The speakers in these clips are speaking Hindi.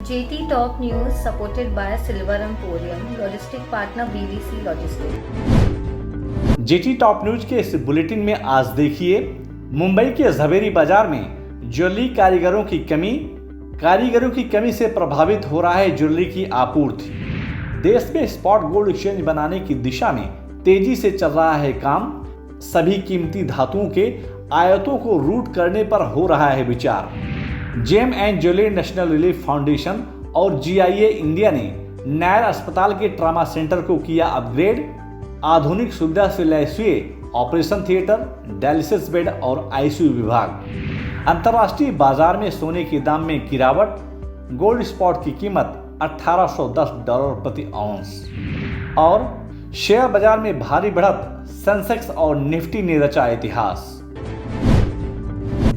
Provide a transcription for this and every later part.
JT Top News supported by Silver Emporium, Logistic Partner BBC Logistics। GT top news के इस बुलेटिन में आज देखिए, मुंबई के झवेरी बाजार में ज्वेलरी कारीगरों की कमी से प्रभावित हो रहा है ज्वेलरी की आपूर्ति। देश में स्पॉट गोल्ड एक्सचेंज बनाने की दिशा में तेजी से चल रहा है काम। सभी कीमती धातुओं के आयातों को रूट करने पर हो रहा है विचार। Gem and jewellery national relief foundation और जीआईए इंडिया ने नायर अस्पताल के ट्रामा सेंटर को किया अपग्रेड। आधुनिक सुविधा से लैस हुए ऑपरेशन थिएटर, डायलिसिस बेड और आईसीयू विभाग। अंतर्राष्ट्रीय बाजार में सोने के दाम में गिरावट। गोल्ड स्पॉट की कीमत $1810 प्रति औंस। और शेयर बाजार में भारी बढ़त, सेंसेक्स और निफ्टी ने रचा इतिहास।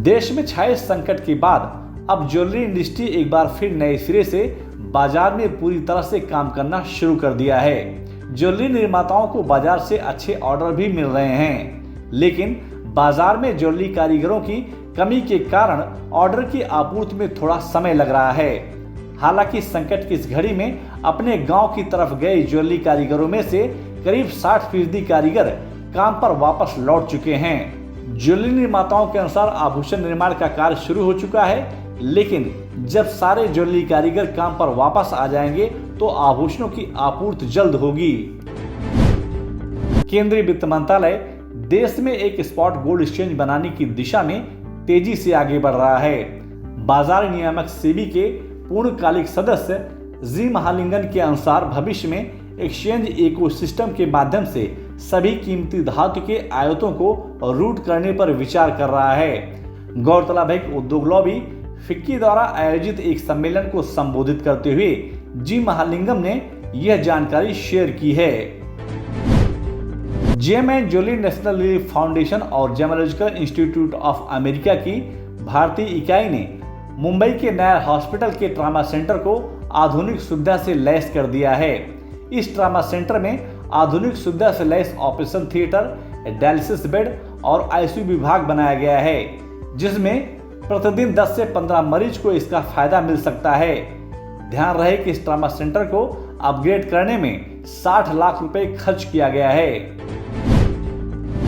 देश में छाए संकट के बाद अब ज्वेलरी इंडस्ट्री एक बार फिर नए सिरे से बाजार में पूरी तरह से काम करना शुरू कर दिया है। ज्वेलरी निर्माताओं को बाजार से अच्छे ऑर्डर भी मिल रहे हैं, लेकिन बाजार में ज्वेलरी कारीगरों की कमी के कारण ऑर्डर की आपूर्ति में थोड़ा समय लग रहा है। हालांकि संकट की इस घड़ी में अपने गांव की तरफ गए ज्वेलरी कारीगरों में से करीब 60% कारीगर काम पर वापस लौट चुके हैं। ज्वेलरी निर्माताओं के अनुसार आभूषण निर्माण का कार्य शुरू हो चुका है, लेकिन जब सारे ज्वेलरी कारीगर काम पर वापस आ जाएंगे तो आभूषणों की आपूर्ति जल्द होगी। केंद्रीय वित्त मंत्रालय देश में एक स्पॉट गोल्ड एक्सचेंज बनाने की दिशा में तेजी से आगे बढ़ रहा है। बाजार नियामक सेबी के पूर्णकालिक सदस्य जी महालिंगन के अनुसार भविष्य में एक्सचेंज इकोसिस्टम के माध्यम से सभी कीमती धातु के आयातों को रूट करने पर विचार कर रहा है। गौरतलब है कि उद्योग लॉबी फिक्की द्वारा आयोजित एक सम्मेलन को संबोधित करते हुए जी महालिंगम ने यह जानकारी शेयर की है। Gem and jewellery national relief foundation और जेमोलॉजिकल इंस्टीट्यूट ऑफ अमेरिका की भारतीय इकाई ने मुंबई के नायर हॉस्पिटल के ट्रामा सेंटर को आधुनिक सुविधा से लैस कर दिया है। इस ट्रामा सेंटर में आधुनिक सुविधा से lace operation theatre, dialysis bed और आईसीयू विभाग बनाया गया है, जिसमें प्रतिदिन 10 से 15 मरीज को इसका फायदा मिल सकता है। ध्यान रहे कि इस ट्रामा सेंटर को अपग्रेड करने में 60 लाख रुपए खर्च किया गया है।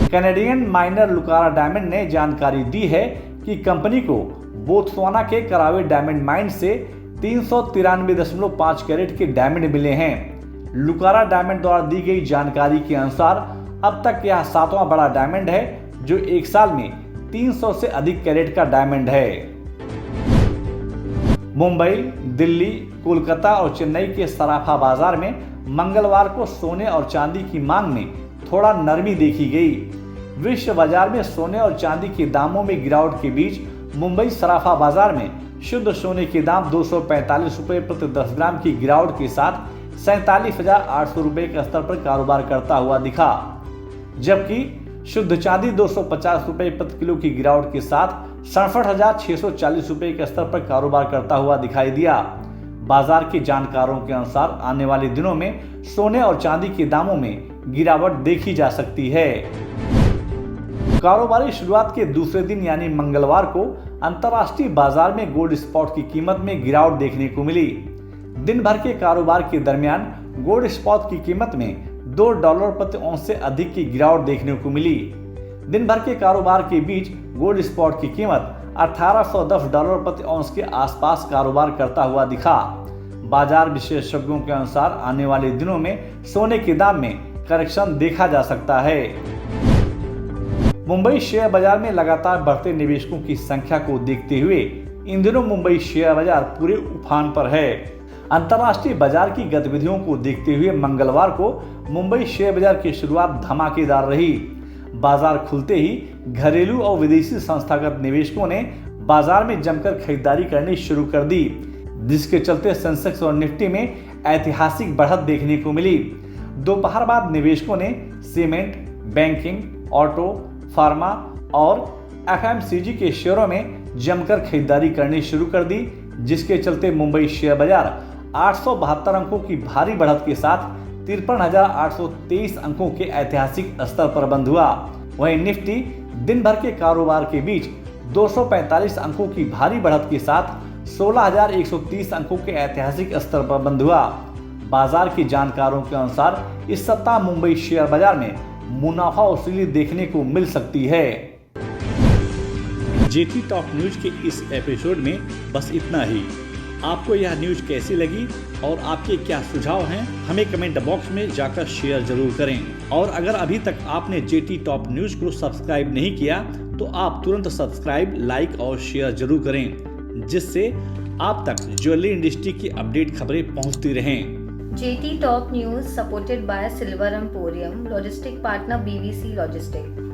कैनेडियन माइनर लुकारा डायमंड ने जानकारी दी है कि कंपनी को बोत्सवाना के करावे डायमंड माइन से 393.5 कैरेट के डायमंड मिले हैं। लुकारा डायमंड द्वारा दी गई जानकारी के अनुसार अब तक यह 7वां बड़ा डायमंड है जो एक साल में 300 से अधिक कैरेट का डायमंड है। मुंबई, दिल्ली, कोलकाता और चेन्नई के सराफा बाजार में मंगलवार को सोने और चांदी की मांग में थोड़ा नरमी देखी गई। विश्व बाजार में सोने और चांदी के दामों में गिरावट के बीच मुंबई सराफा बाजार में शुद्ध सोने के दाम 245 रुपए प्रति 10 ग्राम की गिरावट के साथ 47,800 रुपए के स्तर पर कारोबार करता हुआ दिखा, जबकि शुद्ध चांदी 250 रुपए प्रति किलो की गिरावट के साथ 67,640 रुपए के स्तर पर कारोबार करता हुआ दिखाई दिया। बाजार के जानकारों के अनुसार आने वाले दिनों में सोने और चांदी के दामों में गिरावट देखी जा सकती है। कारोबारी शुरुआत के दूसरे दिन यानी मंगलवार को अंतर्राष्ट्रीय बाजार में गोल्ड स्पॉट की कीमत में गिरावट देखने को मिली। दिन भर के कारोबार के दरमियान गोल्ड स्पॉट की कीमत में $2 प्रति औंस से अधिक की गिरावट देखने को मिली। दिन भर के कारोबार के बीच गोल्ड स्पॉट की कीमत $1810 प्रति औंस के आसपास कारोबार करता हुआ दिखा। बाजार विशेषज्ञों के अनुसार आने वाले दिनों में सोने के दाम में करेक्शन देखा जा सकता है। मुंबई शेयर बाजार में लगातार बढ़ते निवेशकों की संख्या को देखते हुए इन दिनों मुंबई शेयर बाजार पूरे उफान पर है। अंतर्राष्ट्रीय बाजार की गतिविधियों को देखते हुए मंगलवार को मुंबई शेयर बाजार की शुरुआत धमाकेदार रही। बाजार खुलते ही घरेलू और विदेशी संस्थागत निवेशकों ने बाजार में जमकर खरीदारी करनी शुरू कर दी, जिसके चलते सेंसेक्स और निफ्टी में ऐतिहासिक बढ़त देखने को मिली। दोपहर बाद निवेशकों ने सीमेंट, बैंकिंग, ऑटो, फार्मा और एफएमसीजी के शेयरों में जमकर खरीदारी करनी शुरू कर दी, जिसके चलते मुंबई शेयर बाजार 872 अंकों की भारी बढ़त के साथ 53,823 अंकों के ऐतिहासिक स्तर पर बंद हुआ। वहीं निफ्टी दिन भर के कारोबार के बीच 245 अंकों की भारी बढ़त के साथ 16,130 अंकों के ऐतिहासिक स्तर पर बंद हुआ। बाजार के जानकारों के अनुसार इस सप्ताह मुंबई शेयर बाजार में मुनाफा वसूली देखने को मिल सकती है। जेटी टॉप न्यूज के इस एपिसोड में बस इतना ही। आपको यह न्यूज कैसी लगी और आपके क्या सुझाव हैं, हमें कमेंट बॉक्स में जाकर शेयर जरूर करें। और अगर अभी तक आपने जेटी टॉप न्यूज को सब्सक्राइब नहीं किया तो आप तुरंत सब्सक्राइब, लाइक और शेयर जरूर करें, जिससे आप तक ज्वेलरी इंडस्ट्री की अपडेट खबरें पहुंचती रहें। JT Top News supported by Silver Emporium, logistic partner BVC Logistics.